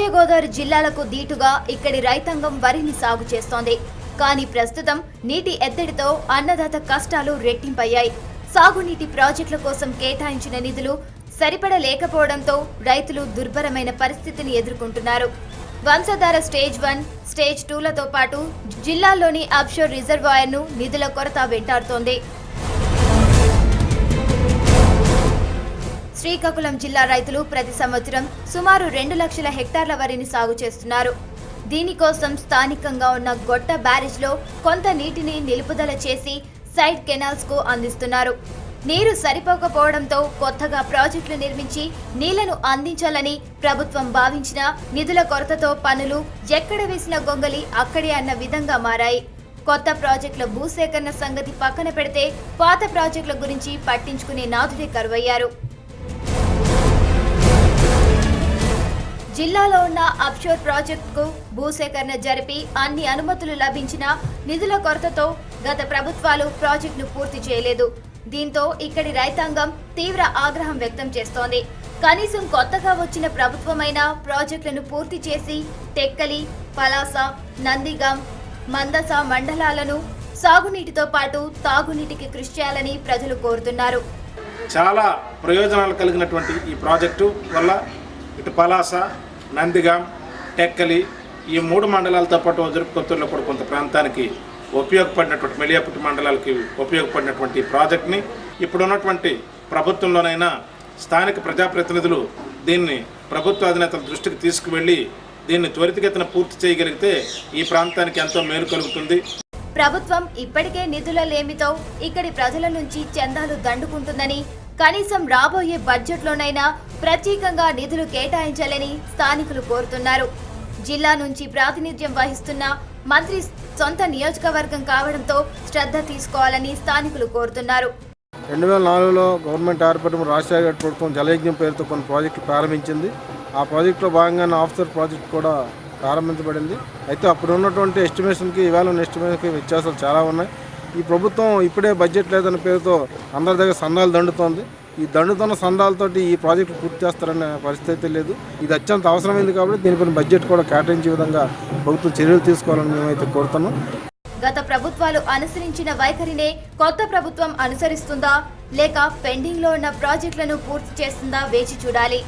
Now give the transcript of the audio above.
ఉభయ గోదావరి జిల్లాలకు దీటుగా ఇక్కడి రైతాంగం వరిని సాగు చేస్తోంది. కానీ ప్రస్తుతం నీటి ఎద్దడితో అన్నదాత కష్టాలు రెట్టింపయ్యాయి. సాగునీటి ప్రాజెక్టుల కోసం కేటాయించిన నిధులు సరిపడలేకపోవడంతో రైతులు దుర్భరమైన పరిస్థితిని ఎదుర్కొంటున్నారు. వంశధార స్టేజ్ 1, స్టేజ్ 2లతో పాటు జిల్లాల్లోని అప్షోర్ రిజర్వాయర్ను నిధుల కొరత వెంటాడుతోంది. శ్రీకాకుళం జిల్లా రైతులు ప్రతి సంవత్సరం సుమారు 2 లక్షల హెక్టార్ల వరిని సాగు చేస్తున్నారు. దీనికోసం స్థానికంగా ఉన్న గొట్ట బ్యారేజ్లో కొంత నీటిని నిలుపుదల చేసి సైడ్ కెనాల్స్ కు అందిస్తున్నారు. నీరు సరిపోకపోవడంతో కొత్తగా ప్రాజెక్టులు నిర్మించి నీళ్లను అందించాలని ప్రభుత్వం భావించిన నిధుల కొరతతో పనులు ఎక్కడ వేసిన గొంగలి అక్కడే అన్న విధంగా మారాయి. కొత్త ప్రాజెక్టుల భూసేకరణ సంగతి పక్కన పెడితే పాత ప్రాజెక్టుల గురించి పట్టించుకునే నాథుడే కరువయ్యారు. జిల్లాలో ఉన్న అప్షోర్ ప్రాజెక్టుకు భూసేకరణ జరిపి అన్ని అనుమతులు లభించిన నిధుల కొరతతో గత ప్రభుత్వాలు ప్రాజెక్టును పూర్తి చేయలేదు. దీంతో ఇక్కడి రైతాంగం తీవ్ర ఆగ్రహం వ్యక్తం చేస్తోంది. కనీసం కొత్తగా వచ్చిన ప్రభుత్వమైన ప్రాజెక్టులను పూర్తి చేసి టెక్కలి, పలాస, నందిగాం, మందస మండలాలను సాగునీటితో పాటు తాగునీటికి కృషి చేయాలని ప్రజలు కోరుతున్నారు. చాలా ప్రయోజనాలు కలిగినటువంటి ఈ ప్రాజెక్టు వల్ల ఇటు పలాస, నందిగాం, టెక్కలి ఈ 3 మండలాలతో పాటు వజ్రపుకొత్తూరులో కూడా కొంత ప్రాంతానికి ఉపయోగపడినటువంటి మెలియాపుట్టి మండలాలకి ఉపయోగపడినటువంటి ఈ ప్రాజెక్ట్ని ఇప్పుడున్నటువంటి ప్రభుత్వంలోనైనా స్థానిక ప్రజాప్రతినిధులు దీన్ని ప్రభుత్వ అధినేతల దృష్టికి తీసుకువెళ్ళి దీన్ని త్వరితగతిన పూర్తి చేయగలిగితే ఈ ప్రాంతానికి ఎంతో మేలు కలుగుతుంది. ప్రభుత్వం ఇప్పటికే నిధుల లేమితో ఇక్కడి ప్రజల నుంచి చందాలు దండుకుంటుందని, కనీసం రాబోయే బడ్జెట్లోనైనా ప్రత్యేకంగా నిధులు కేటాయించాలని స్థానికులు కోరుతున్నారు. జిల్లా నుంచి ప్రాతినిధ్యం వహిస్తున్న మంత్రి సొంత నియోజకవర్గం కావడంతో శ్రద్ధ తీసుకోవాలని స్థానికులు కోరుతున్నారు. 2004లో గవర్నమెంట్ ఏర్పడిన రాజశేఖర ప్రభుత్వం జలయజ్ఞం పేరుతో కొన్ని ప్రాజెక్టులు ప్రారంభించింది. ఆ ప్రాజెక్టులో భాగంగానే ఆఫ్షోర్ ప్రాజెక్టు కూడా ప్రారంభించబడింది. అయితే అప్పుడు ఉన్నటువంటి ఎస్టిమేషన్కి ఇవాళ ఉన్న ఎస్టిమేషన్కి వ్యత్యాసాలు చాలా ఉన్నాయి. ఈ ప్రభుత్వం ఇప్పుడే బడ్జెట్ లేదన్న పేరుతో అందరి దగ్గర సందాలు దండుతోంది. ఈ దండుతున్న సందాలతోటి ఈ ప్రాజెక్టు పూర్తి చేస్తారనే పరిస్థితి లేదు. ఇది అత్యంత అవసరమైంది కాబట్టి దీనిపైన బడ్జెట్ కూడా కేటాయించే విధంగా ప్రభుత్వం చర్యలు తీసుకోవాలని మేమైతే కోరుతున్నాం. గత ప్రభుత్వాలు అనుసరించిన వైఖరినే కొత్త ప్రభుత్వం అనుసరిస్తుందా లేక పెండింగ్ లో ఉన్న ప్రాజెక్టులను పూర్తి చేస్తుందా వేచి చూడాలి.